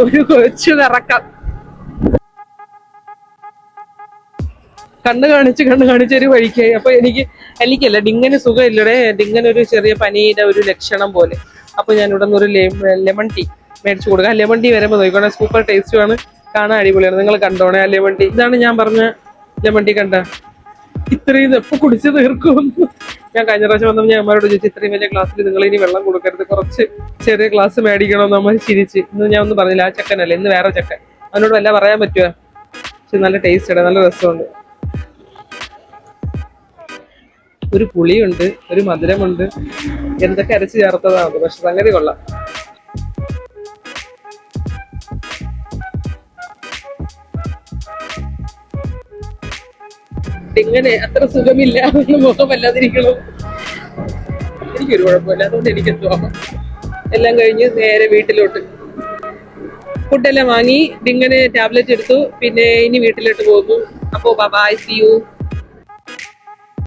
ഒരു കൊച്ചു ഇറക്കാം. കണ്ണ് കാണിച്ച് ഒരു വഴിക്കായി. അപ്പൊ എനിക്കല്ല ഡിങ്ങനെ സുഖമില്ലടേ. ഡിങ്ങനെ ഒരു ചെറിയ പനിയുടെ ഒരു ലക്ഷണം പോലെ. അപ്പൊ ഞാൻ ഇവിടെ നിന്ന് ഒരു ലെമൺ ടീ മേടിച്ചു കൊടുക്കാം. ലെമൺ ടീ വരുമ്പോൾ നോക്കിക്കോണേ, സൂപ്പർ ടേസ്റ്റുമാണ്, കാണാൻ അടിപൊളിയാണ്. നിങ്ങൾ കണ്ടോണേ ആ ലെമൺ ടീ. ഇതാണ് ഞാൻ പറഞ്ഞ ലെമൺ ടീ. കണ്ട ഇത്രയും എപ്പോ കുടിച്ച് തീർക്കുമെന്ന്. ഞാൻ കഴിഞ്ഞ പ്രാവശ്യം വന്നപ്പോൾ ഞാൻ അമ്മയോട് ചോദിച്ചു, ഇത്രയും വലിയ ഗ്ലാസ്സിൽ നിങ്ങൾ ഇനി വെള്ളം കൊടുക്കരുത്, കുറച്ച് ചെറിയ ഗ്ലാസ് മേടിക്കണമെന്ന് അമ്മ ചിരിച്ച്. ഇന്ന് ഞാൻ ഒന്നും പറഞ്ഞില്ല. ആ ചക്കനല്ല, ഇന്ന് വേറെ ചക്കൻ. അവനോട് വല്ല പറയാൻ പറ്റുമോ? പക്ഷെ നല്ല ടേസ്റ്റ് ആണ്, നല്ല രസമുണ്ട്. ഒരു പുളിയുണ്ട്, ഒരു മധുരമുണ്ട്, എന്തൊക്കെ അരച്ച് ചേർത്തതാണ്. പക്ഷെ സംഗതി കൊള്ളാം. ഇങ്ങനെ അത്ര സുഖമില്ല, മുഖം വല്ലാതിരിക്കണം. എനിക്കൊരു കുഴപ്പമില്ല, അതുകൊണ്ട് എനിക്കെന്തോ എല്ലാം കഴിഞ്ഞ് നേരെ വീട്ടിലോട്ട്. ഫുഡെല്ലാം വാങ്ങി, ഇങ്ങനെ ടാബ്ലറ്റ് എടുത്തു, പിന്നെ ഇനി വീട്ടിലോട്ട് പോകുന്നു. അപ്പോ ബൈ, സീ യു.